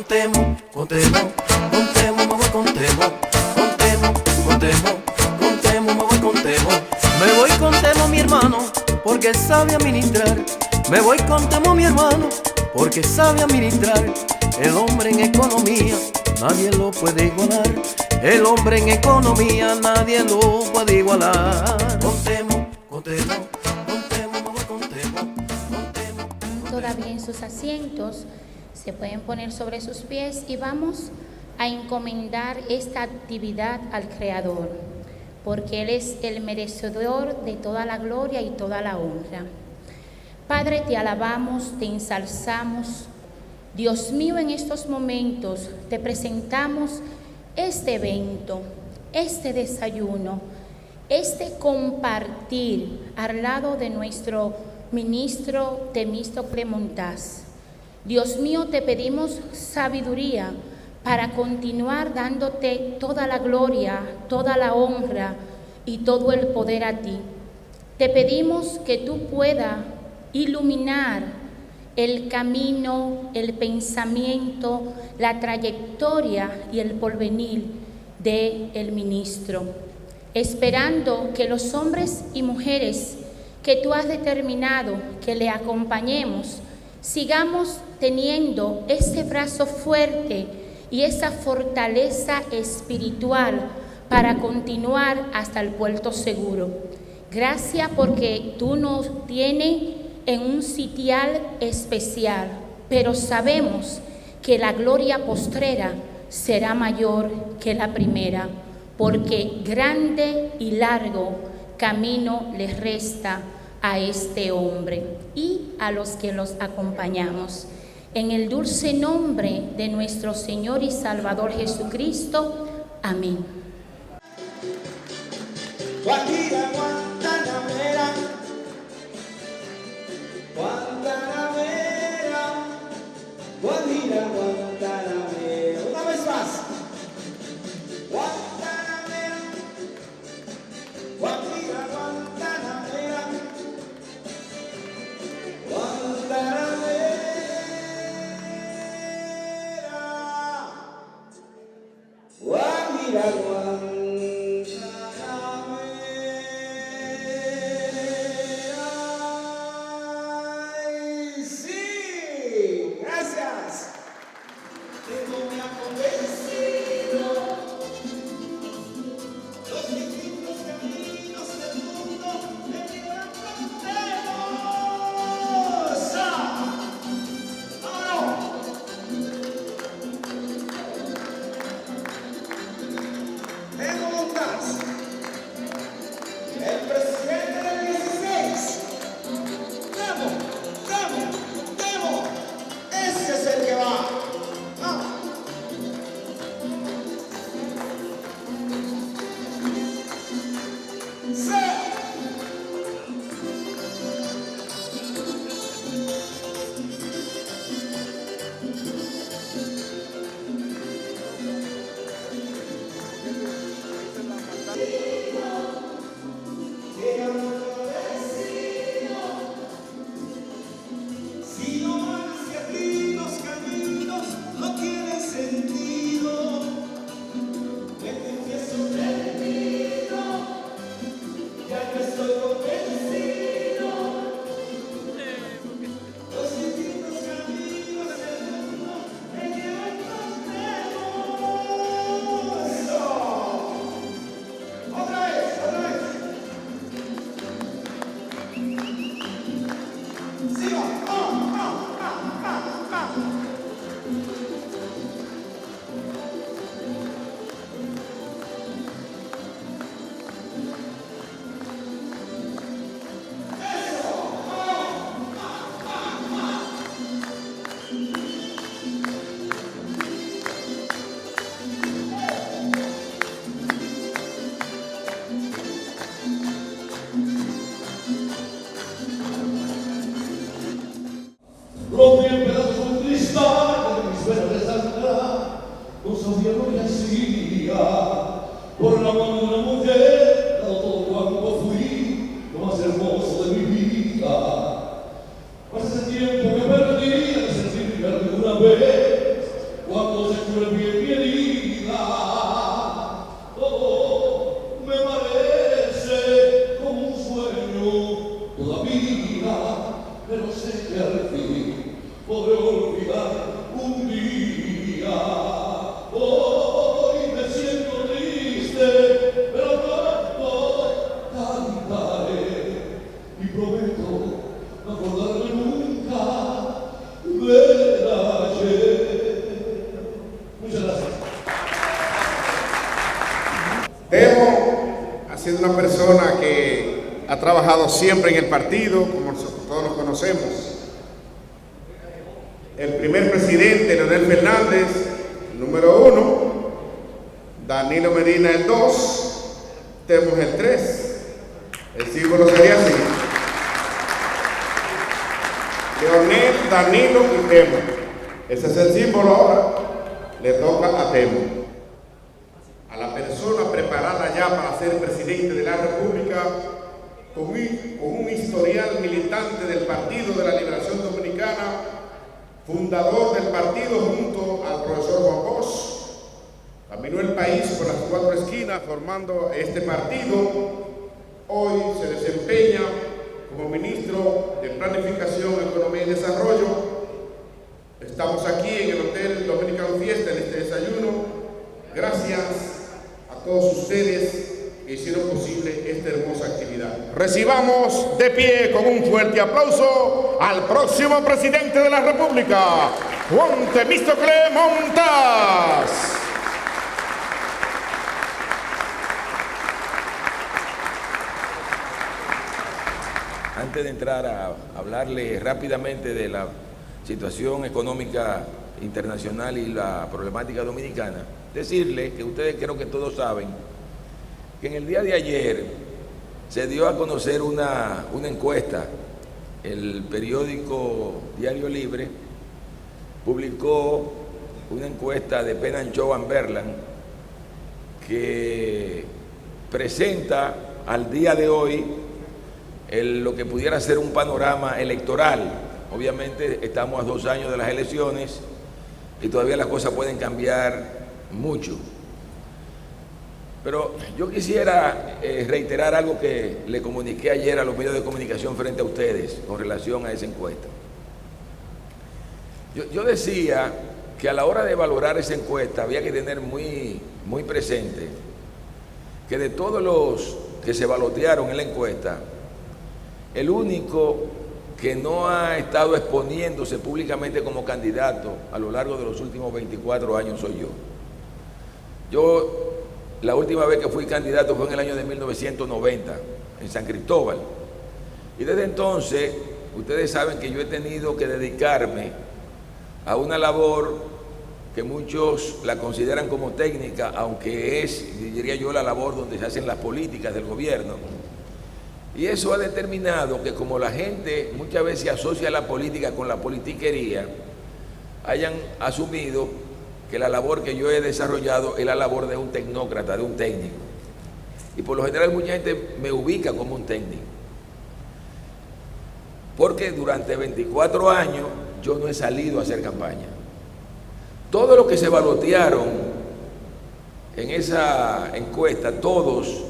Temo, con Temo, con Temo, me voy con Temo, con Temo, con Temo, con Temo, me voy con Temo. Me voy con Temo, mi hermano, porque sabe administrar. Me voy con Temo, mi hermano, porque sabe administrar. El hombre en economía, nadie lo puede igualar. El hombre en economía, nadie lo puede igualar. Con Temo, con Temo, con Temo, me voy con Temo, con Temo, con Temo. Todavía en sus asientos se pueden poner sobre sus pies y vamos a encomendar esta actividad al Creador, porque Él es el merecedor de toda la gloria y toda la honra. Padre, te alabamos, te ensalzamos. Dios mío, en estos momentos te presentamos este evento, este desayuno, este compartir al lado de nuestro ministro Temístocle Montaz. Dios mío, te pedimos sabiduría para continuar dándote toda la gloria, toda la honra y todo el poder a ti. Te pedimos que tú puedas iluminar el camino, el pensamiento, la trayectoria y el porvenir del ministro, esperando que los hombres y mujeres que tú has determinado que le acompañemos, sigamos teniendo ese brazo fuerte y esa fortaleza espiritual para continuar hasta el puerto seguro. Gracias porque tú nos tienes en un sitial especial, pero sabemos que la gloria postrera será mayor que la primera, porque grande y largo camino le resta a este hombre y a los que los acompañamos. En el dulce nombre de nuestro Señor y Salvador Jesucristo. Amén. Guajira, Guantanamera, Guantanamera, Guajira, Guantanamera. Una vez más. Guantanamera, Guajira, Guantanamera, Guantanamera, Guajira, Guantanamera. Rompe en pedazos un cristal que mis venas desangrar, con sofierro y hacía, por la mano de una mujer, dado todo cuanto fui, lo más hermoso de mi vida. Mas ese tiempo que perdí de sentirme alguna vez, cuando podré olvidar un día. Hoy me siento triste, pero pronto cantaré y prometo no acordarme nunca del ayer. Muchas gracias. Temo ha sido una persona que ha trabajado siempre en el partido, como nosotros todos nos conocemos. El primer presidente, Leonel Fernández, el número 1, Danilo Medina el 2, Temo el 3. El símbolo sería así: Leonel, Danilo y Temo. Ese es el símbolo ahora. Le toca a Temo. A la persona preparada ya para ser presidente de la República, con un historial militante del Partido de la Liberación Dominicana, fundador del partido junto al profesor Juan Bosch, caminó el país por las 4 esquinas formando este partido. Hoy se desempeña como ministro de Planificación, Economía y Desarrollo. Estamos aquí en el Hotel Dominican Fiesta en este desayuno. Gracias a todos ustedes que hicieron posible esta hermosa actividad. Recibamos de pie con un fuerte aplauso al próximo presidente de la República, Juan Temístocle Montaz. Antes de entrar a hablarle rápidamente de la situación económica internacional y la problemática dominicana, decirle que ustedes creo que todos saben que en el día de ayer se dio a conocer una encuesta. El periódico Diario Libre publicó una encuesta de Penn & Chow and Berland que presenta al día de hoy lo que pudiera ser un panorama electoral. Obviamente estamos a 2 años de las elecciones y todavía las cosas pueden cambiar mucho. Pero yo quisiera reiterar algo que le comuniqué ayer a los medios de comunicación frente a ustedes con relación a esa encuesta. Yo decía que a la hora de valorar esa encuesta había que tener muy presente que de todos los que se balotearon en la encuesta, el único que no ha estado exponiéndose públicamente como candidato a lo largo de los últimos 24 años soy yo. La última vez que fui candidato fue en el año de 1990, en San Cristóbal. Y desde entonces, ustedes saben que yo he tenido que dedicarme a una labor que muchos la consideran como técnica, aunque es, diría yo, la labor donde se hacen las políticas del gobierno. Y eso ha determinado que como la gente muchas veces asocia la política con la politiquería, hayan asumido que la labor que yo he desarrollado es la labor de un tecnócrata, de un técnico. Y por lo general mucha gente me ubica como un técnico. Porque durante 24 años yo no he salido a hacer campaña. Todos los que se balotearon en esa encuesta, todos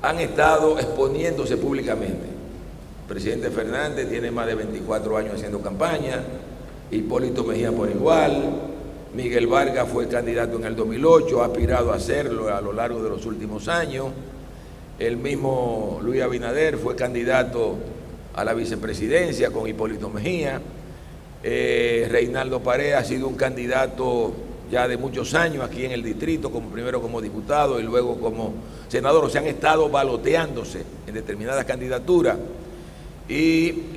han estado exponiéndose públicamente. El presidente Fernández tiene más de 24 años haciendo campaña, Hipólito Mejía por igual, Miguel Vargas fue candidato en el 2008, ha aspirado a hacerlo a lo largo de los últimos años. El mismo Luis Abinader fue candidato a la vicepresidencia con Hipólito Mejía. Reinaldo Paredes ha sido un candidato ya de muchos años aquí en el distrito, primero como diputado y luego como senador. O sea, han estado baloteándose en determinadas candidaturas. Y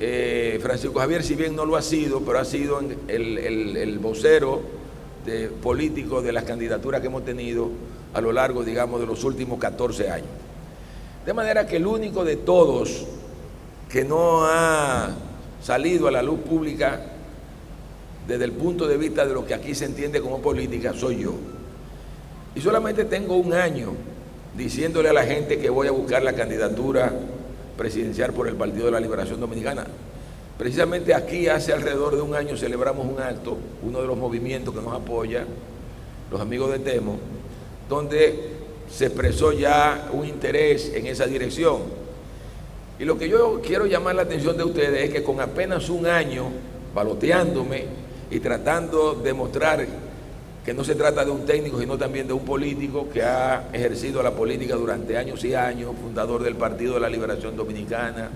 Francisco Javier, si bien no lo ha sido, pero ha sido el vocero político de las candidaturas que hemos tenido a lo largo, digamos, de los últimos 14 años. De manera que el único de todos que no ha salido a la luz pública desde el punto de vista de lo que aquí se entiende como política soy yo. Y solamente tengo 1 año diciéndole a la gente que voy a buscar la candidatura presidencial por el Partido de la Liberación Dominicana. Precisamente aquí hace alrededor de 1 año celebramos un acto, uno de los movimientos que nos apoya, los amigos de Temo, donde se expresó ya un interés en esa dirección. Y lo que yo quiero llamar la atención de ustedes es que con apenas 1 año baloteándome y tratando de mostrar que no se trata de un técnico, sino también de un político que ha ejercido la política durante años y años, fundador del Partido de la Liberación Dominicana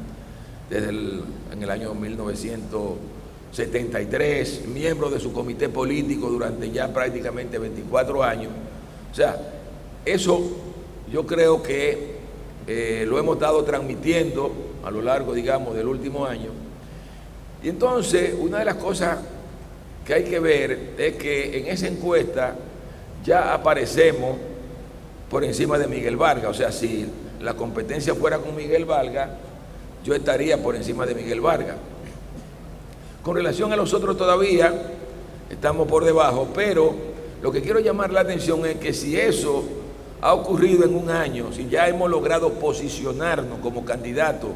en el año 1973, miembro de su comité político durante ya prácticamente 24 años. O sea, eso yo creo que lo hemos estado transmitiendo a lo largo, digamos, del último año. Y entonces, una de las cosas que hay que ver es que en esa encuesta ya aparecemos por encima de Miguel Vargas. O sea, si la competencia fuera con Miguel Vargas, yo estaría por encima de Miguel Vargas. Con relación a los otros todavía estamos por debajo, pero lo que quiero llamar la atención es que si eso ha ocurrido en un año, si ya hemos logrado posicionarnos como candidatos,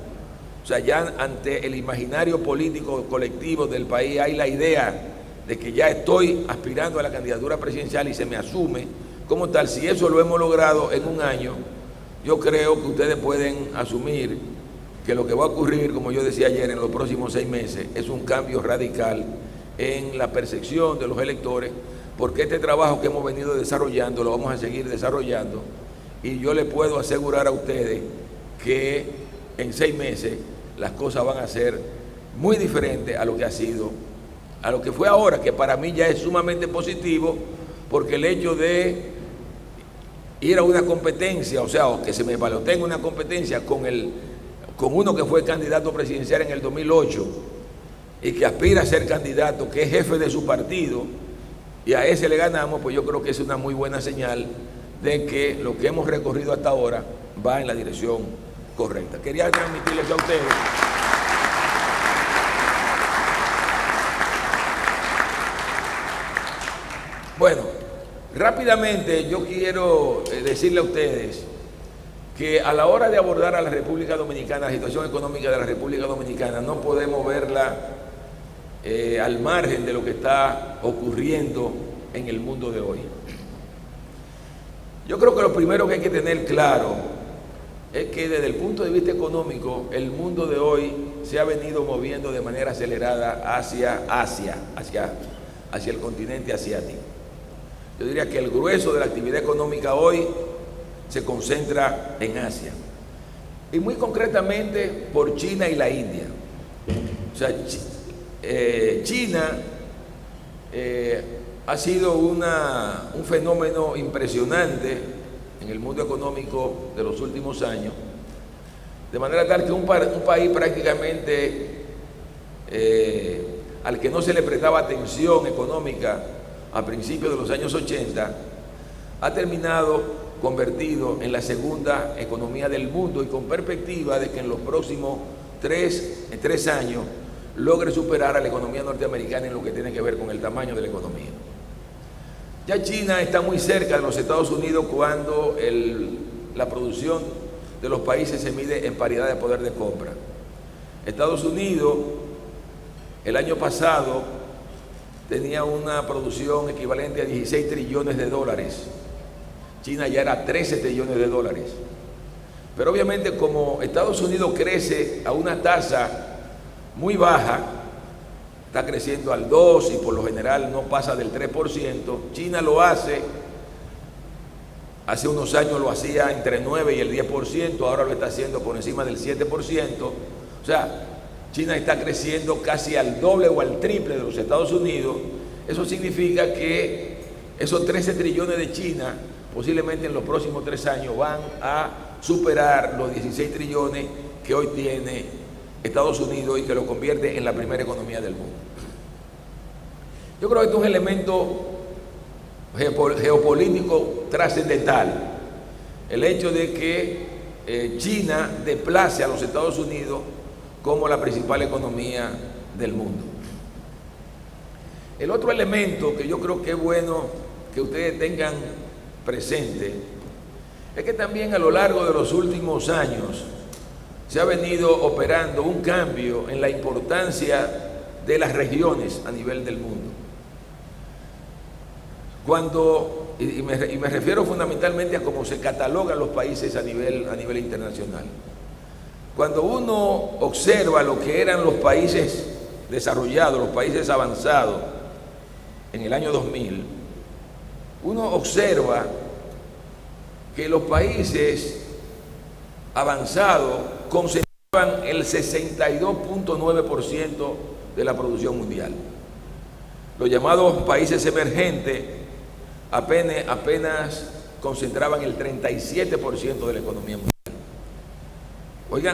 o sea, ya ante el imaginario político colectivo del país hay la idea de que ya estoy aspirando a la candidatura presidencial y se me asume como tal, si eso lo hemos logrado en un año, yo creo que ustedes pueden asumir que lo que va a ocurrir, como yo decía ayer, en los próximos 6 meses, es un cambio radical en la percepción de los electores, porque este trabajo que hemos venido desarrollando lo vamos a seguir desarrollando, y yo les puedo asegurar a ustedes que en 6 meses las cosas van a ser muy diferentes a lo que ha sido, a lo que fue ahora, que para mí ya es sumamente positivo, porque el hecho de ir a una competencia, o sea, o que se me balotea en una competencia con uno que fue candidato presidencial en el 2008 y que aspira a ser candidato, que es jefe de su partido, y a ese le ganamos, pues yo creo que es una muy buena señal de que lo que hemos recorrido hasta ahora va en la dirección correcta. Quería transmitirles a ustedes. Bueno, rápidamente yo quiero decirle a ustedes que a la hora de abordar a la República Dominicana, la situación económica de la República Dominicana, no podemos verla al margen de lo que está ocurriendo en el mundo de hoy. Yo creo que lo primero que hay que tener claro es que desde el punto de vista económico, el mundo de hoy se ha venido moviendo de manera acelerada hacia el continente asiático. Yo diría que el grueso de la actividad económica hoy se concentra en Asia, y muy concretamente por China y la India. O sea, China ha sido un fenómeno impresionante en el mundo económico de los últimos años, de manera tal que un país prácticamente al que no se le prestaba atención económica a principios de los años 80, ha terminado convertido en la segunda economía del mundo, y con perspectiva de que en los próximos 3 años logre superar a la economía norteamericana en lo que tiene que ver con el tamaño de la economía. Ya China está muy cerca de los Estados Unidos cuando la producción de los países se mide en paridad de poder de compra. Estados Unidos el año pasado tenía una producción equivalente a 16 trillones de dólares. China ya era 13 trillones de dólares. Pero obviamente, como Estados Unidos crece a una tasa muy baja, está creciendo al 2% y por lo general no pasa del 3%, China lo hace unos años lo hacía entre el 9 y el 10%, ahora lo está haciendo por encima del 7%. O sea, China está creciendo casi al doble o al triple de los Estados Unidos. Eso significa que esos 13 trillones de China posiblemente en los próximos 3 años van a superar los 16 trillones que hoy tiene Estados Unidos y que lo convierte en la primera economía del mundo. Yo creo que esto es un elemento geopolítico trascendental, el hecho de que China desplace a los Estados Unidos como la principal economía del mundo. El otro elemento que yo creo que es bueno que ustedes tengan presente es que también a lo largo de los últimos años se ha venido operando un cambio en la importancia de las regiones a nivel del mundo. Y me refiero fundamentalmente a cómo se catalogan los países a nivel internacional. Cuando uno observa lo que eran los países desarrollados, los países avanzados, en el año 2000, uno observa que los países avanzados concentraban el 62.9% de la producción mundial. Los llamados países emergentes apenas concentraban el 37% de la economía mundial.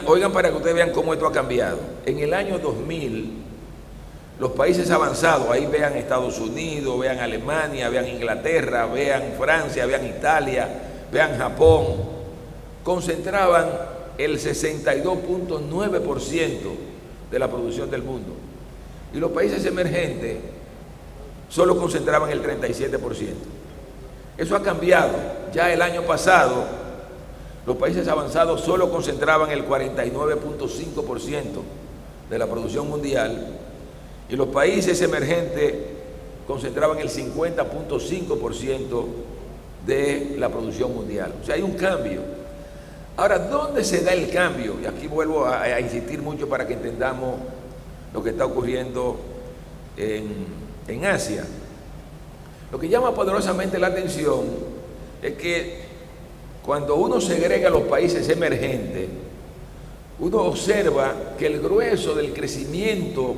Oigan para que ustedes vean cómo esto ha cambiado. En el año 2000, los países avanzados, ahí vean Estados Unidos, vean Alemania, vean Inglaterra, vean Francia, vean Italia, vean Japón, concentraban el 62.9% de la producción del mundo. Y los países emergentes solo concentraban el 37%. Eso ha cambiado. Ya el año pasado, los países avanzados solo concentraban el 49.5% de la producción mundial y los países emergentes concentraban el 50.5% de la producción mundial. O sea, hay un cambio. Ahora, ¿dónde se da el cambio? Y aquí vuelvo a insistir mucho para que entendamos lo que está ocurriendo en Asia. Lo que llama poderosamente la atención es que cuando uno segrega los países emergentes, uno observa que el grueso del crecimiento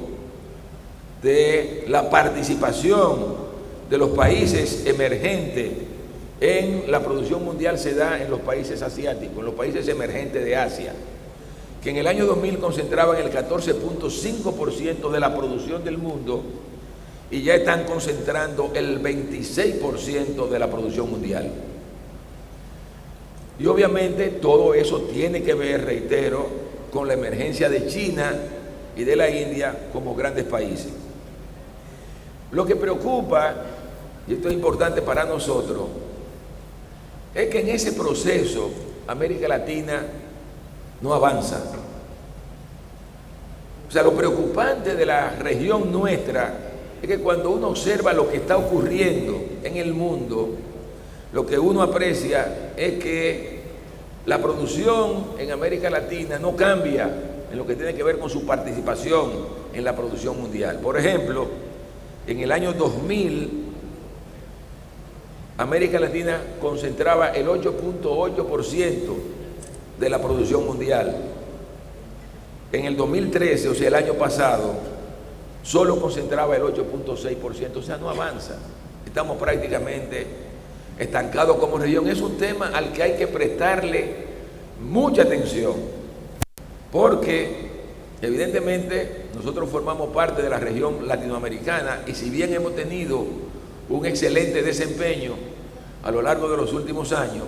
de la participación de los países emergentes en la producción mundial se da en los países asiáticos, en los países emergentes de Asia, que en el año 2000 concentraban el 14.5% de la producción del mundo y ya están concentrando el 26% de la producción mundial. Y obviamente todo eso tiene que ver, reitero, con la emergencia de China y de la India como grandes países. Lo que preocupa, y esto es importante para nosotros, es que en ese proceso América Latina no avanza. O sea, lo preocupante de la región nuestra es que cuando uno observa lo que está ocurriendo en el mundo, lo que uno aprecia es que la producción en América Latina no cambia en lo que tiene que ver con su participación en la producción mundial. Por ejemplo, en el año 2000, América Latina concentraba el 8.8% de la producción mundial. En el 2013, o sea, el año pasado, solo concentraba el 8.6%, o sea, no avanza. Estamos prácticamente estancados como región. Es un tema al que hay que prestarle mucha atención, porque evidentemente nosotros formamos parte de la región latinoamericana y si bien hemos tenido un excelente desempeño a lo largo de los últimos años,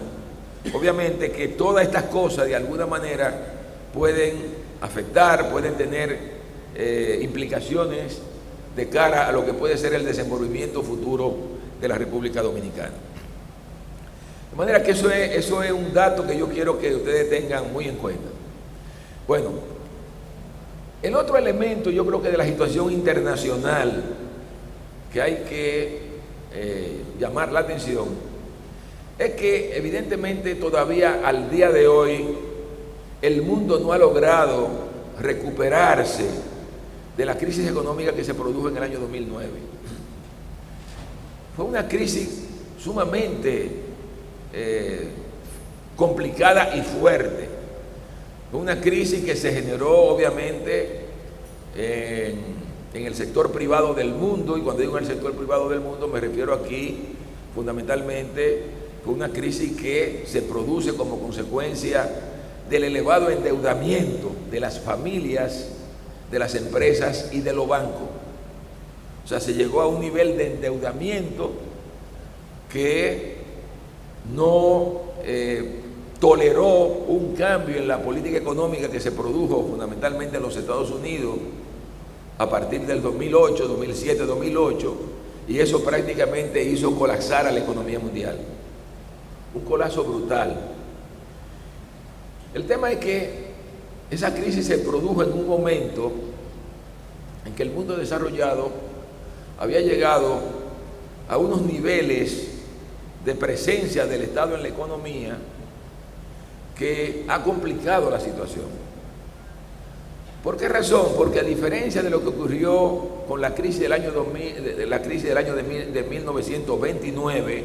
obviamente que todas estas cosas de alguna manera pueden afectar, pueden tener implicaciones de cara a lo que puede ser el desenvolvimiento futuro de la República Dominicana. De manera que eso es un dato que yo quiero que ustedes tengan muy en cuenta. Bueno, el otro elemento yo creo que de la situación internacional que hay que llamar la atención es que evidentemente todavía al día de hoy el mundo no ha logrado recuperarse de la crisis económica que se produjo en el año 2009. Fue una crisis sumamente complicada y fuerte. Fue una crisis que se generó obviamente en el sector privado del mundo, y cuando digo en el sector privado del mundo me refiero aquí fundamentalmente, fue una crisis que se produce como consecuencia del elevado endeudamiento de las familias, de las empresas y de los bancos. O sea, se llegó a un nivel de endeudamiento que no toleró un cambio en la política económica que se produjo fundamentalmente en los Estados Unidos a partir del 2008, 2007, 2008, y eso prácticamente hizo colapsar a la economía mundial. Un colapso brutal. El tema es que esa crisis se produjo en un momento en que el mundo desarrollado había llegado a unos niveles de presencia del Estado en la economía que ha complicado la situación. ¿Por qué razón? Porque a diferencia de lo que ocurrió con la crisis del año 2000, de 1929,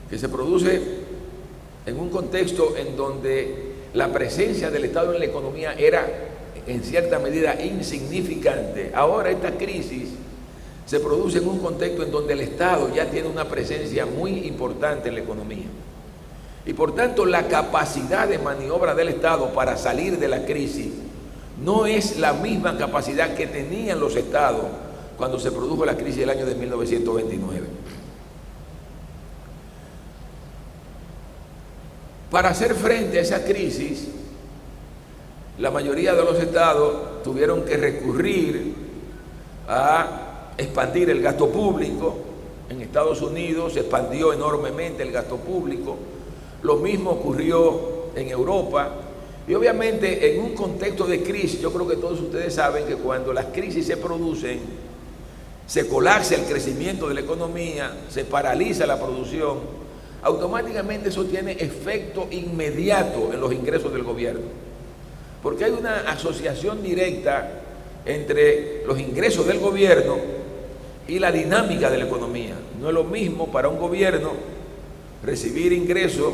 que se produce en un contexto en donde la presencia del Estado en la economía era en cierta medida insignificante, ahora esta crisis se produce en un contexto en donde el Estado ya tiene una presencia muy importante en la economía. Y por tanto la capacidad de maniobra del Estado para salir de la crisis no es la misma capacidad que tenían los estados cuando se produjo la crisis del año de 1929. Para hacer frente a esa crisis, la mayoría de los estados tuvieron que recurrir a expandir el gasto público. En Estados Unidos se expandió enormemente el gasto público. Lo mismo ocurrió en Europa. Y obviamente en un contexto de crisis, yo creo que todos ustedes saben que cuando las crisis se producen, se colapsa el crecimiento de la economía, se paraliza la producción, automáticamente eso tiene efecto inmediato en los ingresos del gobierno. Porque hay una asociación directa entre los ingresos del gobierno y la dinámica de la economía. No es lo mismo para un gobierno recibir ingresos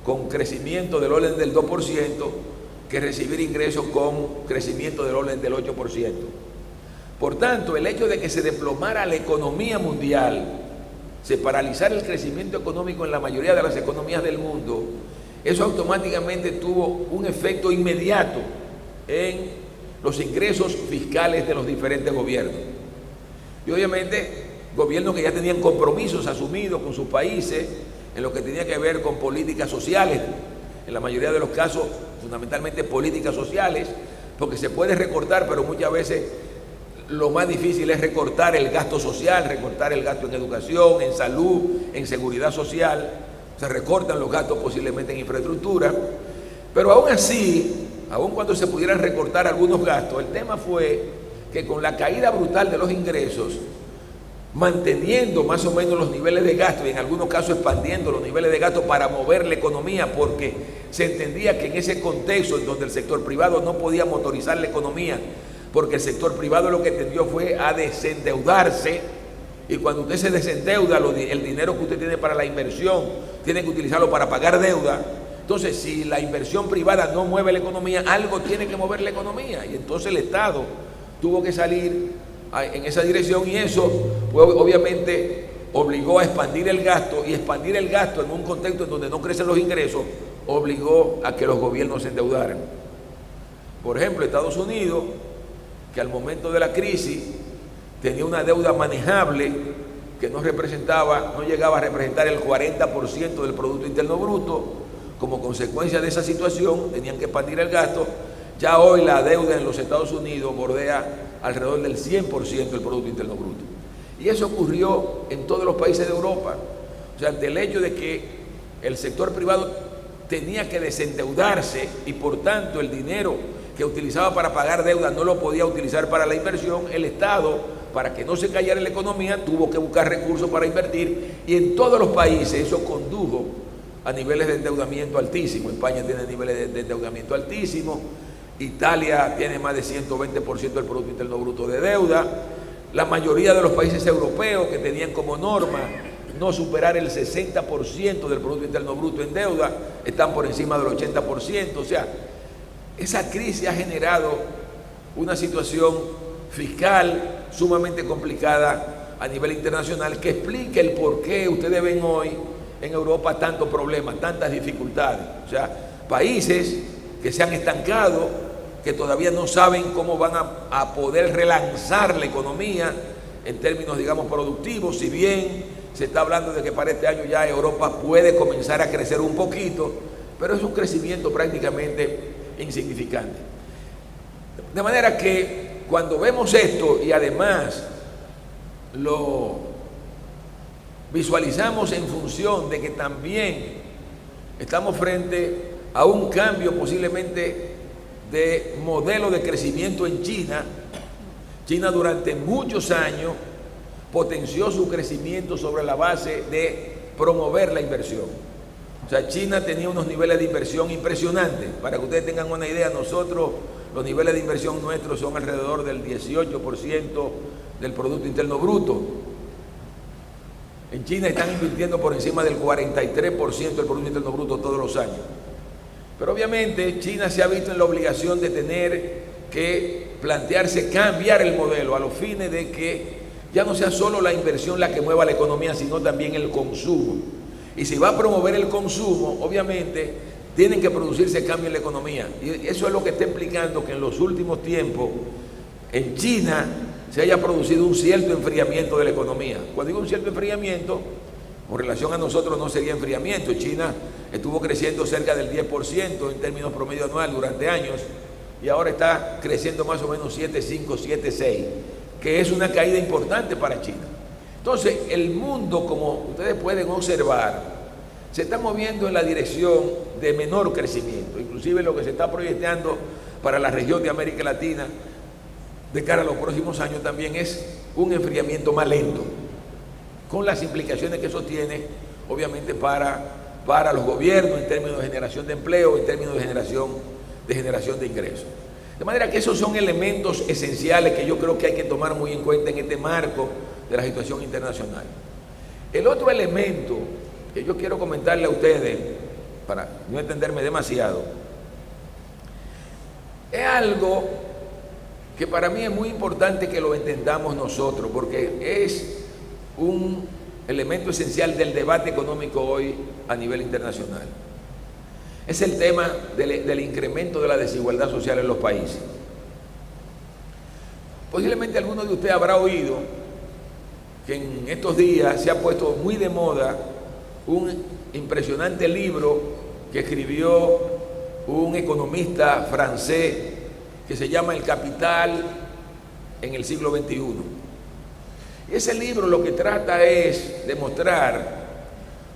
con crecimiento del orden del 2% que recibir ingresos con crecimiento del orden del 8%. Por tanto, el hecho de que se desplomara la economía mundial, se paralizara el crecimiento económico en la mayoría de las economías del mundo, eso automáticamente tuvo un efecto inmediato en los ingresos fiscales de los diferentes gobiernos. Y obviamente, gobiernos que ya tenían compromisos asumidos con sus países en lo que tenía que ver con políticas sociales, en la mayoría de los casos, fundamentalmente políticas sociales, porque se puede recortar, pero muchas veces lo más difícil es recortar el gasto social, recortar el gasto en educación, en salud, en seguridad social. Se recortan los gastos posiblemente en infraestructura, pero aún así, aún cuando se pudieran recortar algunos gastos, el tema fue que con la caída brutal de los ingresos, manteniendo más o menos los niveles de gasto y en algunos casos expandiendo los niveles de gasto para mover la economía, porque se entendía que en ese contexto en donde el sector privado no podía motorizar la economía, porque el sector privado lo que tendió fue a desendeudarse, y cuando usted se desendeuda, el dinero que usted tiene para la inversión, tiene que utilizarlo para pagar deuda. Entonces, si la inversión privada no mueve la economía, algo tiene que mover la economía, y entonces el Estado tuvo que salir en esa dirección, y eso pues, obviamente obligó a expandir el gasto, y expandir el gasto en un contexto en donde no crecen los ingresos obligó a que los gobiernos se endeudaran. Por ejemplo, Estados Unidos, que al momento de la crisis tenía una deuda manejable que no llegaba a representar el 40% del Producto Interno Bruto. Como consecuencia de esa situación tenían que expandir el gasto. Ya hoy la deuda en los Estados Unidos bordea alrededor del 100% del Producto Interno Bruto. Y eso ocurrió en todos los países de Europa. O sea, ante el hecho de que el sector privado tenía que desendeudarse y por tanto el dinero que utilizaba para pagar deuda no lo podía utilizar para la inversión, el Estado, para que no se cayera la economía, tuvo que buscar recursos para invertir, y en todos los países eso condujo a niveles de endeudamiento altísimos. España tiene niveles de endeudamiento altísimos, Italia tiene más de 120% del Producto Interno Bruto de deuda. La mayoría de los países europeos que tenían como norma no superar el 60% del Producto Interno Bruto en deuda, están por encima del 80%. O sea, esa crisis ha generado una situación fiscal sumamente complicada a nivel internacional, que explica el por qué ustedes ven hoy en Europa tantos problemas, tantas dificultades. O sea, países que se han estancado, que todavía no saben cómo van a poder relanzar la economía en términos, digamos, productivos. Si bien se está hablando de que para este año ya Europa puede comenzar a crecer un poquito, pero es un crecimiento prácticamente insignificante. De manera que cuando vemos esto y además lo visualizamos en función de que también estamos frente a un cambio posiblemente de modelo de crecimiento en China. China durante muchos años potenció su crecimiento sobre la base de promover la inversión. O sea, China tenía unos niveles de inversión impresionantes. Para que ustedes tengan una idea, nosotros Los niveles de inversión nuestros son alrededor del 18% del Producto Interno Bruto. En China están invirtiendo por encima del 43% del Producto Interno Bruto todos los años. Pero obviamente China se ha visto en la obligación de tener que plantearse cambiar el modelo a los fines de que ya no sea solo la inversión la que mueva la economía, sino también el consumo. Y si va a promover el consumo, obviamente tienen que producirse cambios en la economía. Y eso es lo que está implicando que en los últimos tiempos en China se haya producido un cierto enfriamiento de la economía. Cuando digo un cierto enfriamiento, con relación a nosotros no sería enfriamiento. China estuvo creciendo cerca del 10% en términos promedio anual durante años y ahora está creciendo más o menos 7,5, 7,6, que es una caída importante para China. Entonces, el mundo, como ustedes pueden observar, se está moviendo en la dirección de menor crecimiento. Inclusive lo que se está proyectando para la región de América Latina de cara a los próximos años también es un enfriamiento más lento, con las implicaciones que eso tiene, obviamente, para los gobiernos en términos de generación de empleo, en términos de generación de ingresos. De manera que esos son elementos esenciales que yo creo que hay que tomar muy en cuenta en este marco de la situación internacional. El otro elemento que yo quiero comentarle a ustedes, para no entenderme demasiado, es algo que para mí es muy importante que lo entendamos nosotros, porque es un elemento esencial del debate económico hoy a nivel internacional. Es el tema del incremento de la desigualdad social en los países. Posiblemente alguno de ustedes habrá oído que en estos días se ha puesto muy de moda un impresionante libro que escribió un economista francés que se llama El Capital en el siglo XXI. Y ese libro lo que trata es demostrar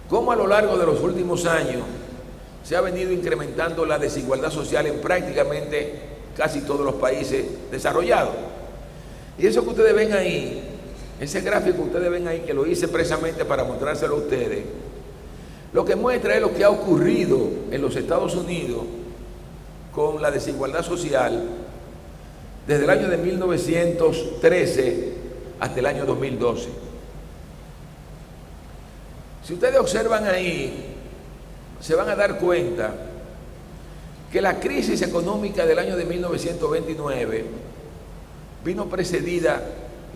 cómo a lo largo de los últimos años se ha venido incrementando la desigualdad social en prácticamente casi todos los países desarrollados. Y eso que ustedes ven ahí, ese gráfico que ustedes ven ahí, que lo hice precisamente para mostrárselo a ustedes, lo que muestra es lo que ha ocurrido en los Estados Unidos con la desigualdad social desde el año de 1913 hasta el año 2012. Si ustedes observan ahí, se van a dar cuenta que la crisis económica del año de 1929 vino precedida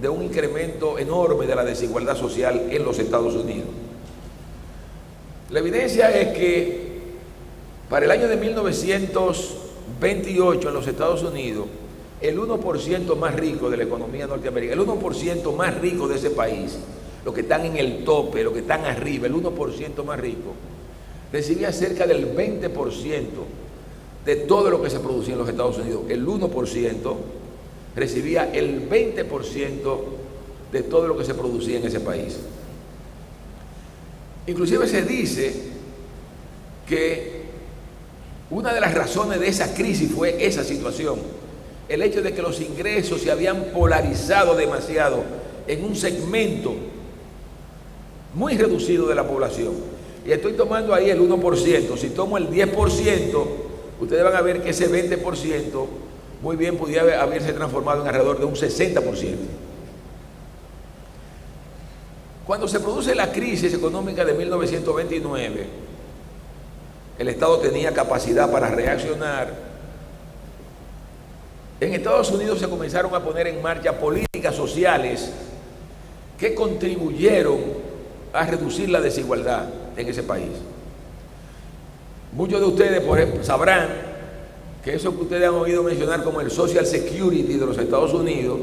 de un incremento enorme de la desigualdad social en los Estados Unidos. La evidencia es que para el año de 1928 en los Estados Unidos, el 1% más rico de la economía norteamericana, el 1% más rico de ese país, los que están en el tope, los que están arriba, el 1% más rico, recibía cerca del 20% de todo lo que se producía en los Estados Unidos. El 1% recibía el 20% de todo lo que se producía en ese país. Inclusive se dice que una de las razones de esa crisis fue esa situación, el hecho de que los ingresos se habían polarizado demasiado en un segmento muy reducido de la población. Y estoy tomando ahí el 1%, si tomo el 10%, ustedes van a ver que ese 20% muy bien pudiera haberse transformado en alrededor de un 60%. Cuando se produce la crisis económica de 1929, el Estado tenía capacidad para reaccionar. En Estados Unidos se comenzaron a poner en marcha políticas sociales que contribuyeron a reducir la desigualdad en ese país. Muchos de ustedes, por ejemplo, sabrán que eso que ustedes han oído mencionar como el Social Security de los Estados Unidos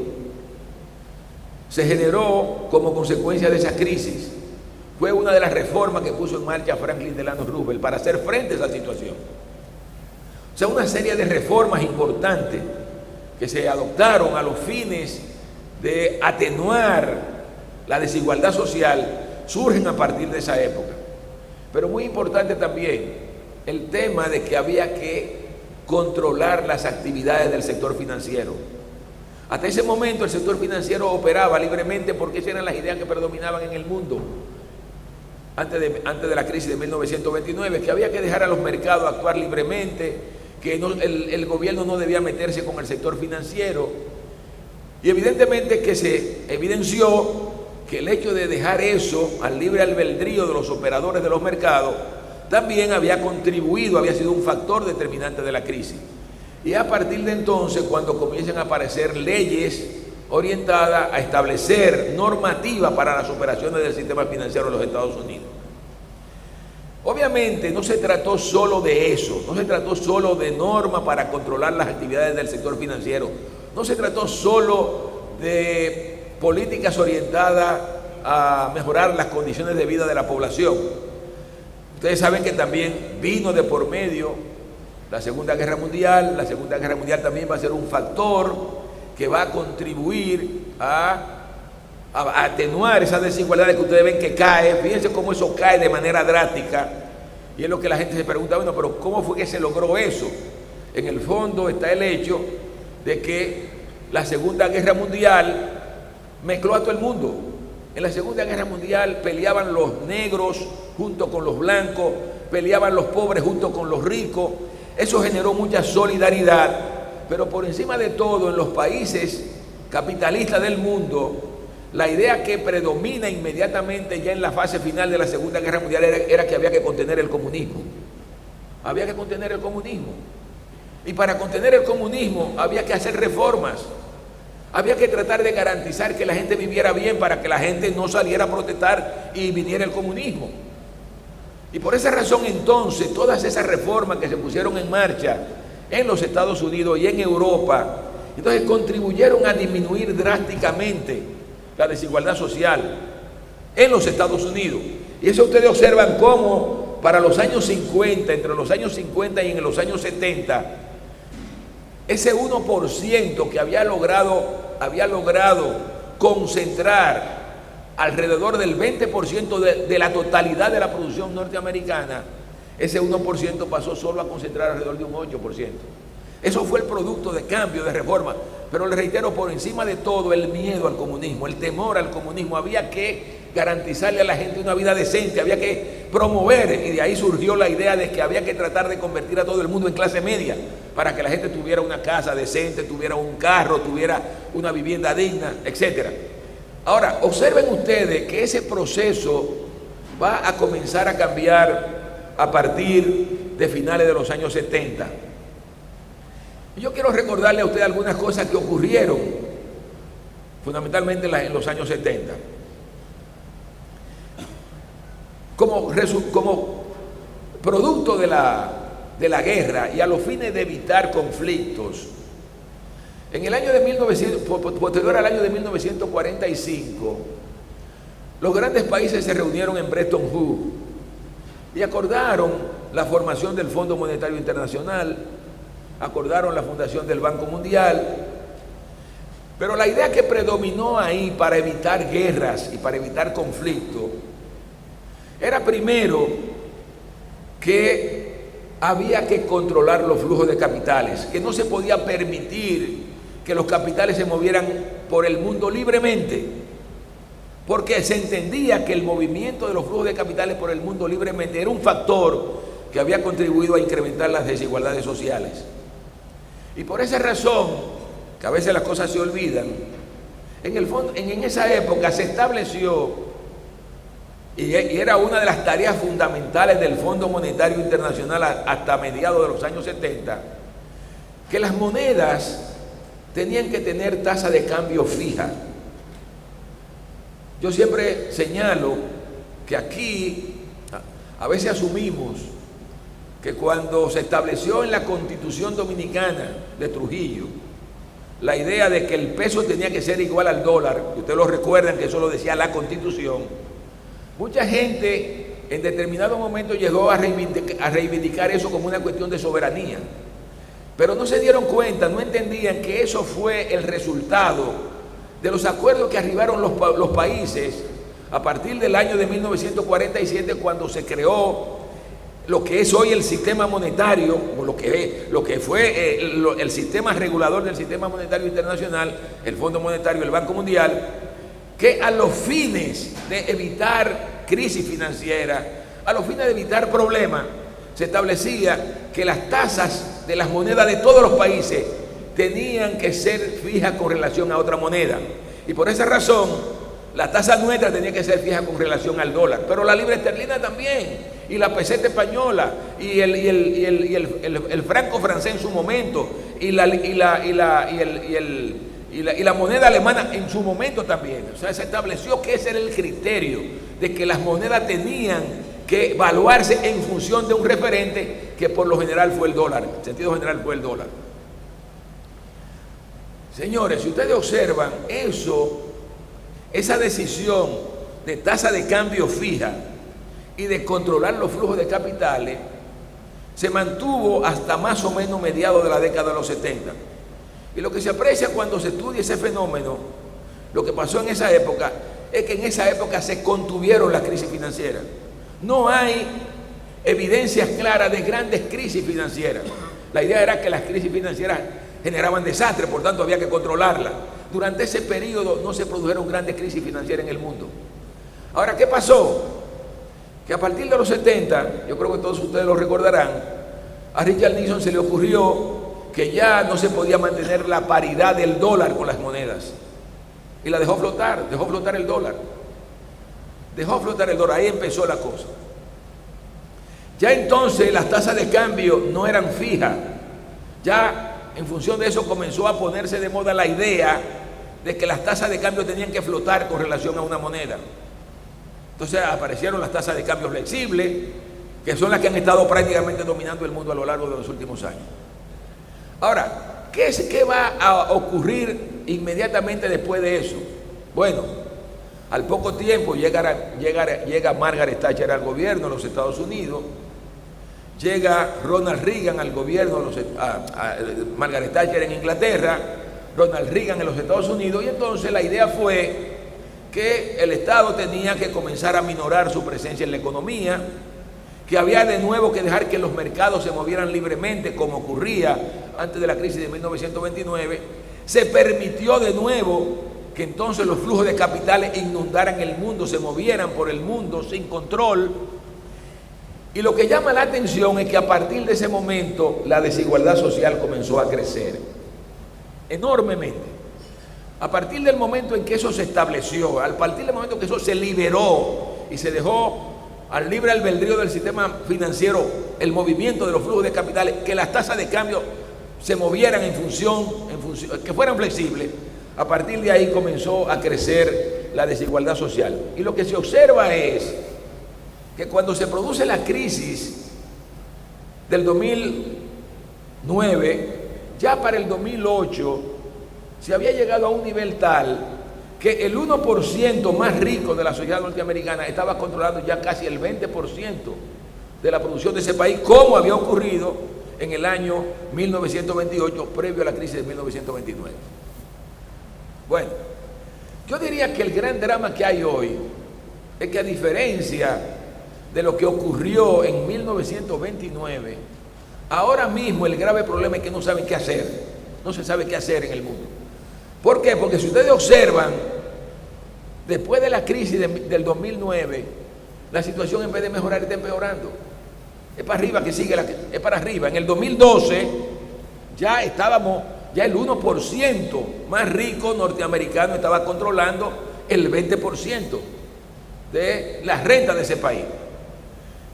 se generó como consecuencia de esa crisis. Fue una de las reformas que puso en marcha Franklin Delano Roosevelt para hacer frente a esa situación. O sea, una serie de reformas importantes que se adoptaron a los fines de atenuar la desigualdad social surgen a partir de esa época. Pero muy importante también el tema de que había que controlar las actividades del sector financiero. Hasta ese momento el sector financiero operaba libremente porque esas eran las ideas que predominaban en el mundo antes de la crisis de 1929, que había que dejar a los mercados actuar libremente, que el gobierno no debía meterse con el sector financiero. Y evidentemente que se evidenció que el hecho de dejar eso al libre albedrío de los operadores de los mercados también había contribuido, había sido un factor determinante de la crisis. Y a partir de entonces, cuando comienzan a aparecer leyes orientadas a establecer normativa para las operaciones del sistema financiero de los Estados Unidos. Obviamente no se trató solo de eso, no se trató solo de normas para controlar las actividades del sector financiero, no se trató solo de políticas orientadas a mejorar las condiciones de vida de la población. Ustedes saben que también vino de por medio la Segunda Guerra Mundial. La Segunda Guerra Mundial también va a ser un factor que va a contribuir a atenuar esas desigualdades que ustedes ven que cae. Fíjense cómo eso cae de manera drástica. Y es lo que la gente se pregunta, bueno, pero ¿cómo fue que se logró eso? En el fondo está el hecho de que la Segunda Guerra Mundial mezcló a todo el mundo. En la Segunda Guerra Mundial peleaban los negros junto con los blancos, peleaban los pobres junto con los ricos. Eso generó mucha solidaridad, pero por encima de todo, en los países capitalistas del mundo, la idea que predomina inmediatamente ya en la fase final de la Segunda Guerra Mundial era que había que contener el comunismo. Había que contener el comunismo. Y para contener el comunismo había que hacer reformas. Había que tratar de garantizar que la gente viviera bien para que la gente no saliera a protestar y viniera el comunismo. Y por esa razón entonces todas esas reformas que se pusieron en marcha en los Estados Unidos y en Europa, entonces contribuyeron a disminuir drásticamente la desigualdad social en los Estados Unidos. Y eso ustedes observan cómo para los años 50, entre los años 50 y en los años 70, ese 1% que había logrado concentrar alrededor del 20% de la totalidad de la producción norteamericana, ese 1% pasó solo a concentrar alrededor de un 8%. Eso fue el producto de cambio, de reforma. Pero le reitero, por encima de todo, el miedo al comunismo, el temor al comunismo. Había que garantizarle a la gente una vida decente, había que promover, y de ahí surgió la idea de que había que tratar de convertir a todo el mundo en clase media, para que la gente tuviera una casa decente, tuviera un carro, tuviera una vivienda digna, etc. Ahora, observen ustedes que ese proceso va a comenzar a cambiar a partir de finales de los años 70. Yo quiero recordarle a ustedes algunas cosas que ocurrieron fundamentalmente en los años 70. Como producto de la guerra y a los fines de evitar conflictos, en el año de 1900, posterior al año de 1945, los grandes países se reunieron en Bretton Woods y acordaron la formación del Fondo Monetario Internacional, acordaron la fundación del Banco Mundial, pero la idea que predominó ahí para evitar guerras y para evitar conflictos era primero que había que controlar los flujos de capitales, que no se podía permitir que los capitales se movieran por el mundo libremente, porque se entendía que el movimiento de los flujos de capitales por el mundo libremente era un factor que había contribuido a incrementar las desigualdades sociales. Y por esa razón, que a veces las cosas se olvidan, en el fondo, en esa época se estableció, y era una de las tareas fundamentales del Fondo Monetario Internacional hasta mediados de los años 70, que las monedas tenían que tener tasa de cambio fija. Yo siempre señalo que aquí a veces asumimos que cuando se estableció en la Constitución Dominicana de Trujillo la idea de que el peso tenía que ser igual al dólar, ustedes lo recuerdan que eso lo decía la Constitución, mucha gente en determinado momento llegó a reivindicar eso como una cuestión de soberanía, pero no se dieron cuenta, no entendían que eso fue el resultado de los acuerdos que arribaron los países a partir del año de 1947, cuando se creó lo que es hoy el sistema monetario, o lo que fue el sistema regulador del sistema monetario internacional, el Fondo Monetario, el Banco Mundial, que a los fines de evitar crisis financiera, a los fines de evitar problemas, se establecía que las tasas de las monedas de todos los países tenían que ser fijas con relación a otra moneda. Y por esa razón, la tasa nuestra tenía que ser fija con relación al dólar. Pero la libra esterlina también, y la peseta española, y el franco francés en su momento, y la moneda alemana en su momento también. O sea, se estableció que ese era el criterio, de que las monedas tenían que evaluarse en función de un referente que por lo general fue el dólar, en sentido general fue el dólar. Señores, si ustedes observan esa decisión de tasa de cambio fija y de controlar los flujos de capitales, se mantuvo hasta más o menos mediados de la década de los 70. Y lo que se aprecia cuando se estudia ese fenómeno, lo que pasó en esa época, es que en esa época se contuvieron las crisis financieras. No hay evidencias claras de grandes crisis financieras. La idea era que las crisis financieras generaban desastres, por tanto había que controlarlas. Durante ese periodo no se produjeron grandes crisis financieras en el mundo. Ahora, ¿qué pasó? Que a partir de los 70, yo creo que todos ustedes lo recordarán, a Richard Nixon se le ocurrió que ya no se podía mantener la paridad del dólar con las monedas. Y la dejó flotar el dólar. Dejó flotar el dólar, ahí empezó la cosa. Ya entonces las tasas de cambio no eran fijas. Ya en función de eso comenzó a ponerse de moda la idea de que las tasas de cambio tenían que flotar con relación a una moneda. Entonces aparecieron las tasas de cambio flexibles, que son las que han estado prácticamente dominando el mundo a lo largo de los últimos años. Ahora, ¿qué va a ocurrir inmediatamente después de eso? Bueno, al poco tiempo llega Margaret Thatcher al gobierno de los Estados Unidos, llega Ronald Reagan al gobierno, Margaret Thatcher en Inglaterra, Ronald Reagan en los Estados Unidos, y entonces la idea fue que el Estado tenía que comenzar a minorar su presencia en la economía, que había de nuevo que dejar que los mercados se movieran libremente como ocurría antes de la crisis de 1929. Se permitió de nuevo que entonces los flujos de capitales inundaran el mundo, se movieran por el mundo sin control. Y lo que llama la atención es que a partir de ese momento la desigualdad social comenzó a crecer enormemente. A partir del momento en que eso se estableció, a partir del momento que eso se liberó y se dejó al libre albedrío del sistema financiero el movimiento de los flujos de capitales, que las tasas de cambio se movieran en función, que fueran flexibles, a partir de ahí comenzó a crecer la desigualdad social. Y lo que se observa es que cuando se produce la crisis del 2009, ya para el 2008 se había llegado a un nivel tal que el 1% más rico de la sociedad norteamericana estaba controlando ya casi el 20% de la producción de ese país, como había ocurrido en el año 1928, previo a la crisis de 1929. Bueno, yo diría que el gran drama que hay hoy es que, a diferencia de lo que ocurrió en 1929, ahora mismo el grave problema es que no saben qué hacer. No se sabe qué hacer en el mundo. ¿Por qué? Porque si ustedes observan, después de la crisis del 2009, la situación en vez de mejorar está empeorando. Es para arriba que sigue, es para arriba. En el 2012 ya el 1% más rico norteamericano estaba controlando el 20% de las rentas de ese país.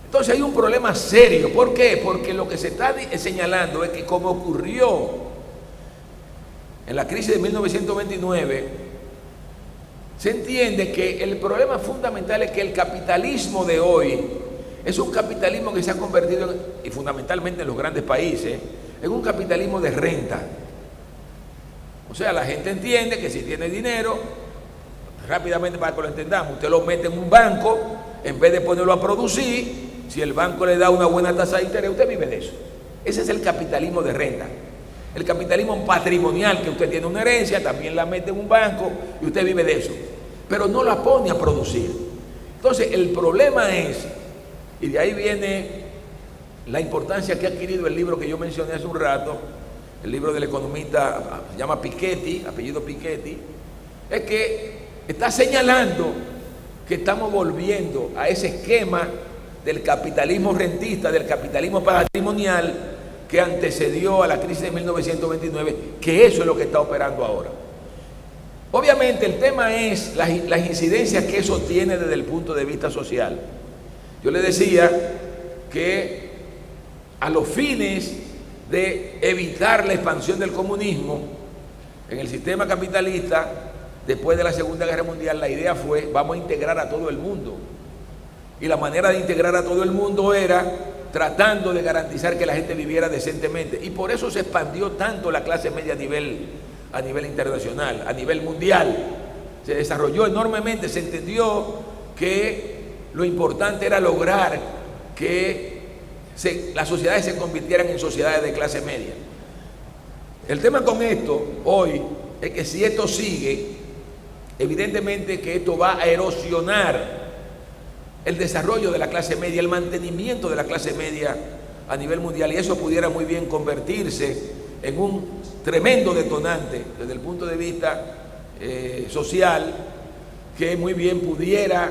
Entonces hay un problema serio. ¿Por qué? Porque lo que se está señalando es que, como ocurrió en la crisis de 1929, se entiende que el problema fundamental es que el capitalismo de hoy es un capitalismo que se ha convertido, y fundamentalmente en los grandes países, en un capitalismo de renta. O sea, la gente entiende que si tiene dinero, rápidamente, para que lo entendamos, usted lo mete en un banco, en vez de ponerlo a producir, si el banco le da una buena tasa de interés, usted vive de eso. Ese es el capitalismo de renta. El capitalismo patrimonial, que usted tiene una herencia, también la mete en un banco y usted vive de eso, pero no la pone a producir. Entonces el problema es, y de ahí viene la importancia que ha adquirido el libro que yo mencioné hace un rato, el libro del economista, se llama Piketty, apellido Piketty, es que está señalando que estamos volviendo a ese esquema del capitalismo rentista, del capitalismo patrimonial, que antecedió a la crisis de 1929, que eso es lo que está operando ahora. Obviamente el tema es las incidencias que eso tiene desde el punto de vista social. Yo le decía que a los fines de evitar la expansión del comunismo en el sistema capitalista, después de la Segunda Guerra Mundial, la idea fue: vamos a integrar a todo el mundo. Y la manera de integrar a todo el mundo era tratando de garantizar que la gente viviera decentemente. Y por eso se expandió tanto la clase media a nivel internacional, a nivel mundial. Se desarrolló enormemente, se entendió que lo importante era lograr que las sociedades se convirtieran en sociedades de clase media. El tema con esto hoy es que si esto sigue, evidentemente que esto va a erosionar el desarrollo de la clase media, el mantenimiento de la clase media a nivel mundial, y eso pudiera muy bien convertirse en un tremendo detonante desde el punto de vista social, que muy bien pudiera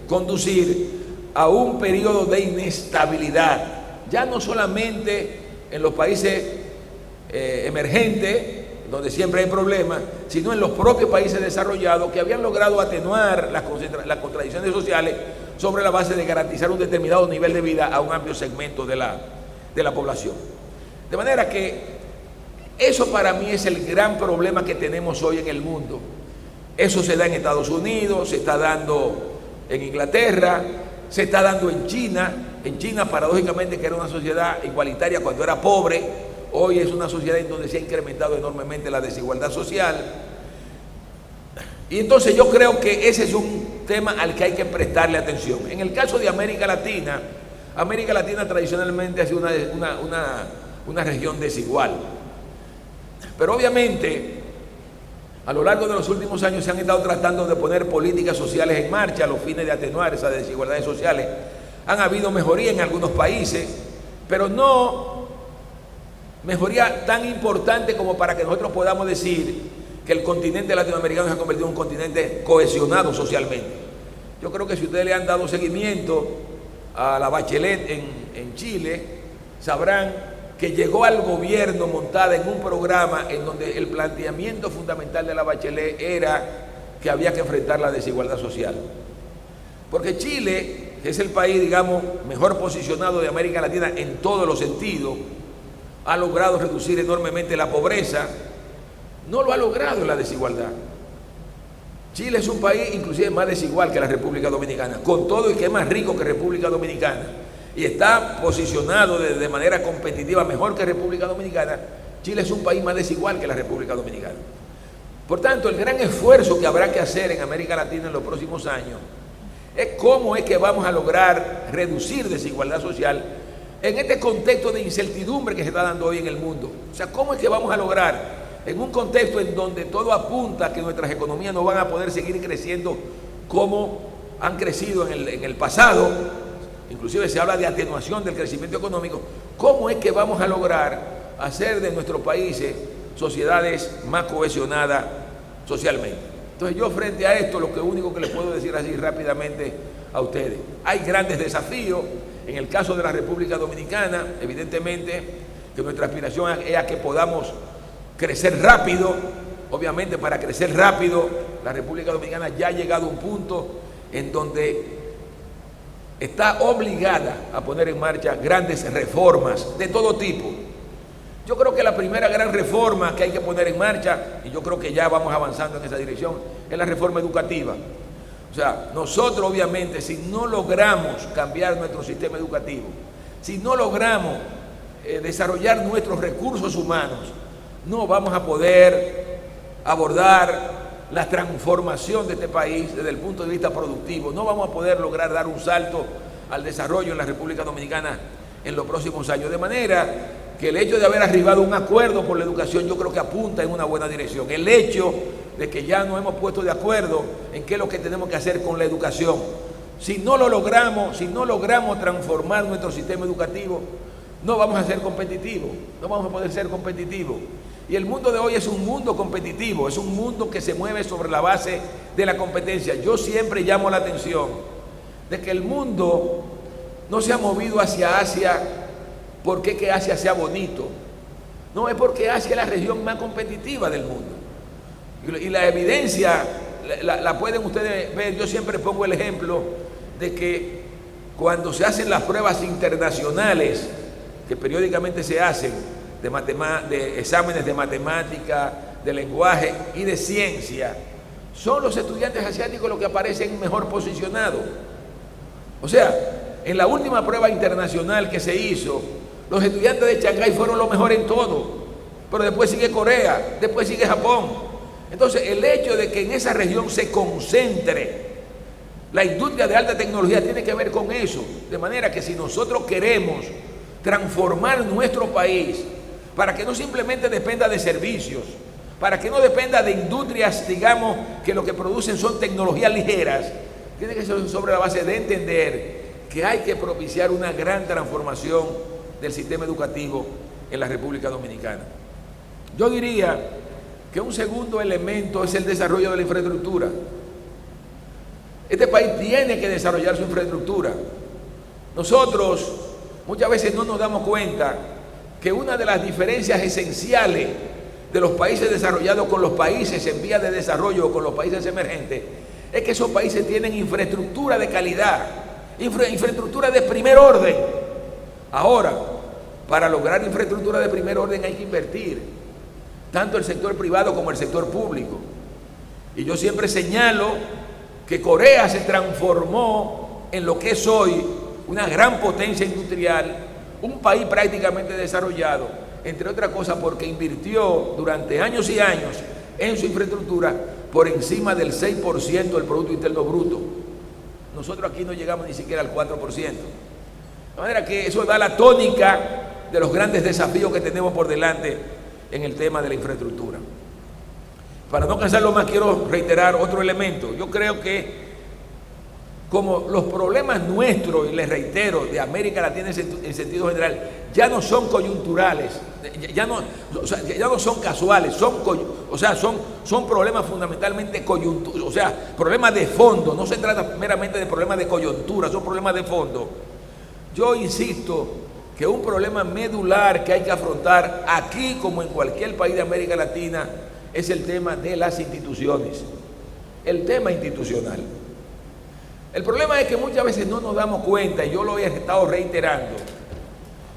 conducir a un periodo de inestabilidad, ya no solamente en los países emergentes, donde siempre hay problemas, sino en los propios países desarrollados que habían logrado atenuar las contradicciones sociales sobre la base de garantizar un determinado nivel de vida a un amplio segmento de la población. De manera que eso para mí es el gran problema que tenemos hoy en el mundo. Eso se da en Estados Unidos, se está dando en Inglaterra, se está dando en China. En China, paradójicamente, que era una sociedad igualitaria cuando era pobre, hoy es una sociedad en donde se ha incrementado enormemente la desigualdad social. Y entonces yo creo que ese es un tema al que hay que prestarle atención. En el caso de América Latina tradicionalmente ha sido una región desigual. Pero obviamente, a lo largo de los últimos años se han estado tratando de poner políticas sociales en marcha a los fines de atenuar esas desigualdades sociales. Han habido mejoría en algunos países, pero no mejoría tan importante como para que nosotros podamos decir que el continente latinoamericano se ha convertido en un continente cohesionado socialmente. Yo creo que si ustedes le han dado seguimiento a la Bachelet en Chile, sabrán que llegó al gobierno montada en un programa en donde el planteamiento fundamental de la Bachelet era que había que enfrentar la desigualdad social. Porque Chile, que es el país, digamos, mejor posicionado de América Latina en todos los sentidos, ha logrado reducir enormemente la pobreza, no lo ha logrado en la desigualdad. Chile es un país inclusive más desigual que la República Dominicana, con todo y que es más rico que República Dominicana, y está posicionado de manera competitiva mejor que República Dominicana. Chile es un país más desigual que la República Dominicana. Por tanto, el gran esfuerzo que habrá que hacer en América Latina en los próximos años es cómo es que vamos a lograr reducir desigualdad social en este contexto de incertidumbre que se está dando hoy en el mundo. O sea, cómo es que vamos a lograr, en un contexto en donde todo apunta a que nuestras economías no van a poder seguir creciendo como han crecido en el pasado, inclusive se habla de atenuación del crecimiento económico, cómo es que vamos a lograr hacer de nuestros países sociedades más cohesionadas socialmente. Entonces yo frente a esto, lo único que les puedo decir así rápidamente a ustedes: hay grandes desafíos. En el caso de la República Dominicana, evidentemente que nuestra aspiración es a que podamos crecer rápido. Obviamente, para crecer rápido, la República Dominicana ya ha llegado a un punto en donde está obligada a poner en marcha grandes reformas de todo tipo. Yo creo que la primera gran reforma que hay que poner en marcha, y yo creo que ya vamos avanzando en esa dirección, es la reforma educativa. O sea, nosotros obviamente, si no logramos cambiar nuestro sistema educativo, si no logramos desarrollar nuestros recursos humanos, no vamos a poder abordar la transformación de este país desde el punto de vista productivo. No vamos a poder lograr dar un salto al desarrollo en la República Dominicana en los próximos años. De manera que el hecho de haber arribado a un acuerdo por la educación, yo creo que apunta en una buena dirección. El hecho de que ya nos hemos puesto de acuerdo en qué es lo que tenemos que hacer con la educación. Si no lo logramos, si no logramos transformar nuestro sistema educativo, no vamos a ser competitivos, no vamos a poder ser competitivos. Y el mundo de hoy es un mundo competitivo, es un mundo que se mueve sobre la base de la competencia. Yo siempre llamo la atención de que el mundo no se ha movido hacia Asia por qué que Asia sea bonito. No, es porque Asia es la región más competitiva del mundo. Y la evidencia la pueden ustedes ver. Yo siempre pongo el ejemplo de que cuando se hacen las pruebas internacionales, que periódicamente se hacen, de exámenes de matemática, de lenguaje y de ciencia, son los estudiantes asiáticos los que aparecen mejor posicionados. O sea, en la última prueba internacional que se hizo, los estudiantes de Shanghái fueron los mejores en todo, pero después sigue Corea, después sigue Japón. Entonces, el hecho de que en esa región se concentre la industria de alta tecnología tiene que ver con eso. De manera que si nosotros queremos transformar nuestro país para que no simplemente dependa de servicios, para que no dependa de industrias, digamos, que lo que producen son tecnologías ligeras, tiene que ser sobre la base de entender que hay que propiciar una gran transformación del sistema educativo en la República Dominicana. Yo diría que un segundo elemento es el desarrollo de la infraestructura. Este país tiene que desarrollar su infraestructura. Nosotros muchas veces no nos damos cuenta que una de las diferencias esenciales de los países desarrollados con los países en vías de desarrollo o con los países emergentes es que esos países tienen infraestructura de calidad, infraestructura de primer orden. Ahora, para lograr infraestructura de primer orden hay que invertir, tanto el sector privado como el sector público. Y yo siempre señalo que Corea se transformó en lo que es hoy una gran potencia industrial, un país prácticamente desarrollado, entre otras cosas porque invirtió durante años y años en su infraestructura por encima del 6% del Producto Interno Bruto. Nosotros aquí no llegamos ni siquiera al 4%. De manera que eso da la tónica de los grandes desafíos que tenemos por delante en el tema de la infraestructura. Para no cansarlo más, quiero reiterar otro elemento. Yo creo que como los problemas nuestros, y les reitero, de América Latina en sentido general, ya no son coyunturales, ya no son casuales, son problemas fundamentalmente coyunturales, o sea, problemas de fondo. No se trata meramente de problemas de coyuntura, son problemas de fondo. Yo insisto que un problema medular que hay que afrontar aquí como en cualquier país de América Latina es el tema de las instituciones, el tema institucional. El problema es que muchas veces no nos damos cuenta, y yo lo he estado reiterando,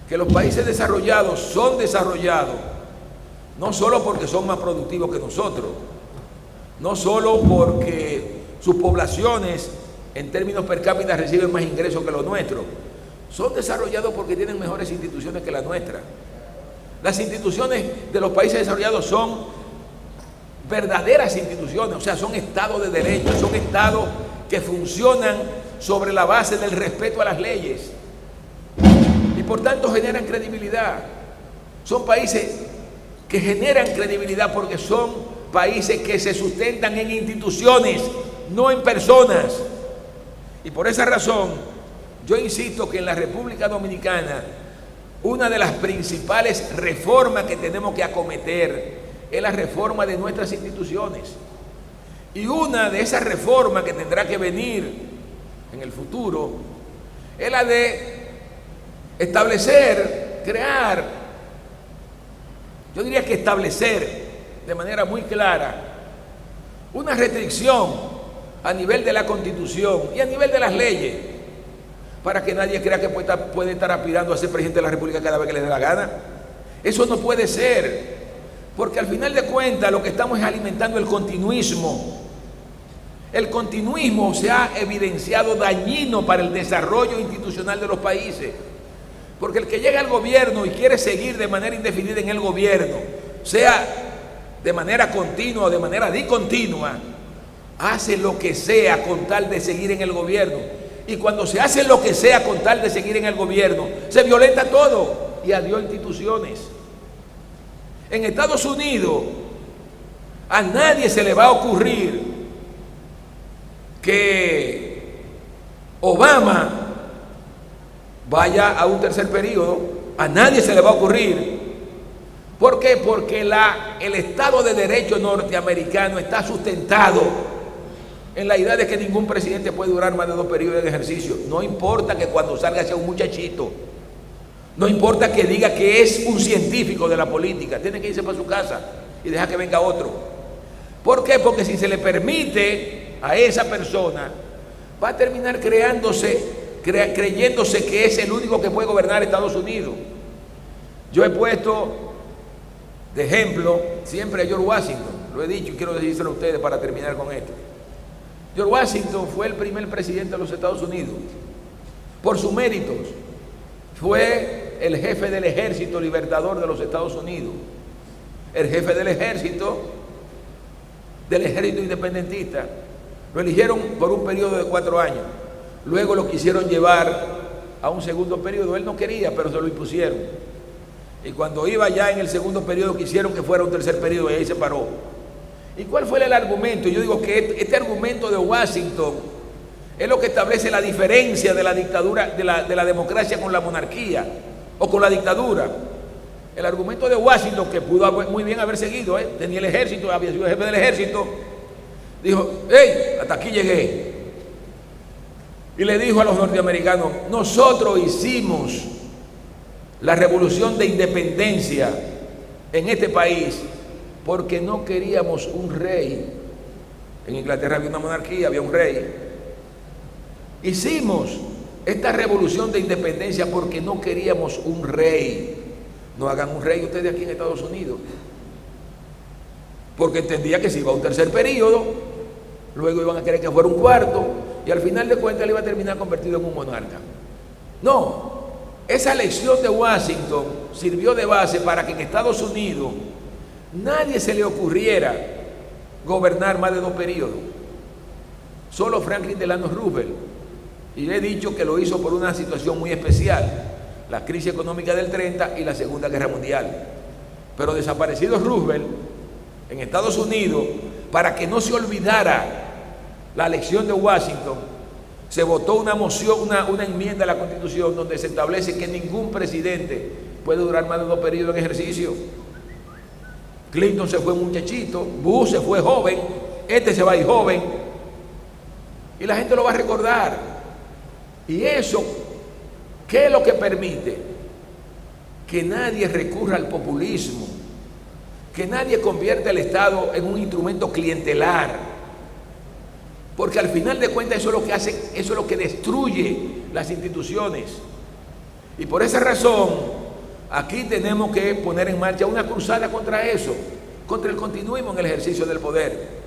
que los países desarrollados son desarrollados no solo porque son más productivos que nosotros, no solo porque sus poblaciones en términos per cápita reciben más ingresos que los nuestros, son desarrollados porque tienen mejores instituciones que las nuestras. Las instituciones de los países desarrollados son verdaderas instituciones, o sea, son estados de derecho, son estados que funcionan sobre la base del respeto a las leyes y por tanto generan credibilidad. Son países que generan credibilidad porque son países que se sustentan en instituciones, no en personas. Y por esa razón, yo insisto que en la República Dominicana una de las principales reformas que tenemos que acometer es la reforma de nuestras instituciones. Y una de esas reformas que tendrá que venir en el futuro es la de establecer, crear, yo diría que establecer de manera muy clara una restricción a nivel de la Constitución y a nivel de las leyes para que nadie crea que puede estar aspirando a ser presidente de la República cada vez que le dé la gana. Eso no puede ser, porque al final de cuentas lo que estamos es alimentando el continuismo. El continuismo se ha evidenciado dañino para el desarrollo institucional de los países, porque el que llega al gobierno y quiere seguir de manera indefinida en el gobierno, sea de manera continua o de manera discontinua, hace lo que sea con tal de seguir en el gobierno. Y cuando se hace lo que sea con tal de seguir en el gobierno, se violenta todo y adiós instituciones. En Estados Unidos a nadie se le va a ocurrir que Obama vaya a un tercer periodo, a nadie se le va a ocurrir. ¿Por qué? Porque el Estado de Derecho norteamericano está sustentado en la idea de que ningún presidente puede durar más de 2 periodos de ejercicio. No importa que cuando salga sea un muchachito, No importa que diga que es un científico de la política, tiene que irse para su casa y dejar que venga otro. ¿Por qué? Porque si se le permite a esa persona, va a terminar creyéndose que es el único que puede gobernar Estados Unidos. Yo he puesto de ejemplo siempre a George Washington, lo he dicho y quiero decírselo a ustedes para terminar con esto. George Washington fue el primer presidente de los Estados Unidos. Por sus méritos, fue el jefe del ejército libertador de los Estados Unidos, el jefe del ejército independentista. Lo eligieron por un periodo de 4 años. Luego lo quisieron llevar a un segundo periodo. Él no quería, pero se lo impusieron. Y cuando iba ya en el segundo periodo, quisieron que fuera un tercer periodo y ahí se paró. ¿Y cuál fue el argumento? Yo digo que este argumento de Washington es lo que establece la diferencia de la dictadura, de la democracia con la monarquía o con la dictadura. El argumento de Washington, que pudo muy bien haber seguido, tenía el ejército, había sido jefe del ejército, dijo, hey, hasta aquí llegué. Y le dijo a los norteamericanos, nosotros hicimos la revolución de independencia en este país porque no queríamos un rey. En Inglaterra había una monarquía, había un rey. Hicimos esta revolución de independencia porque no queríamos un rey. No hagan un rey ustedes aquí en Estados Unidos. Porque entendía que si iba a un tercer periodo, luego iban a querer que fuera un cuarto, y al final de cuentas él iba a terminar convertido en un monarca. No, esa elección de Washington sirvió de base para que en Estados Unidos nadie se le ocurriera gobernar más de 2 periodos. Solo Franklin Delano Roosevelt. Y he dicho que lo hizo por una situación muy especial, la crisis económica del 30 y la Segunda Guerra Mundial. Pero desaparecido Roosevelt, en Estados Unidos, para que no se olvidara la elección de Washington, se votó una moción, una enmienda a la Constitución donde se establece que ningún presidente puede durar más de 2 periodos en ejercicio. Clinton se fue muchachito, Bush se fue joven, este se va a ir joven, y la gente lo va a recordar. Y eso, ¿qué es lo que permite? Que nadie recurra al populismo, que nadie convierta el Estado en un instrumento clientelar, porque al final de cuentas eso es lo que hace, eso es lo que destruye las instituciones. Y por esa razón, aquí tenemos que poner en marcha una cruzada contra eso, contra el continuismo en el ejercicio del poder.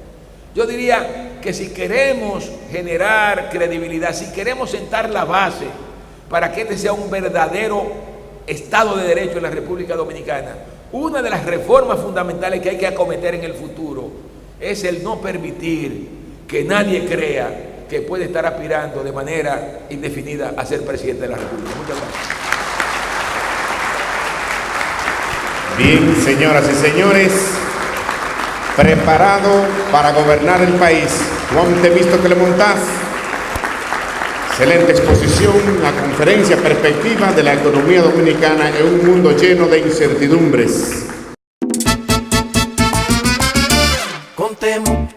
Yo diría que si queremos generar credibilidad, si queremos sentar la base para que este sea un verdadero Estado de Derecho en la República Dominicana, una de las reformas fundamentales que hay que acometer en el futuro es el no permitir que nadie crea que puede estar aspirando de manera indefinida a ser presidente de la República. Muchas gracias. Bien, señoras y señores, preparado para gobernar el país, Juan Temístocles Montaz. Excelente exposición, la conferencia Perspectiva de la Economía Dominicana en un mundo lleno de incertidumbres. Contemos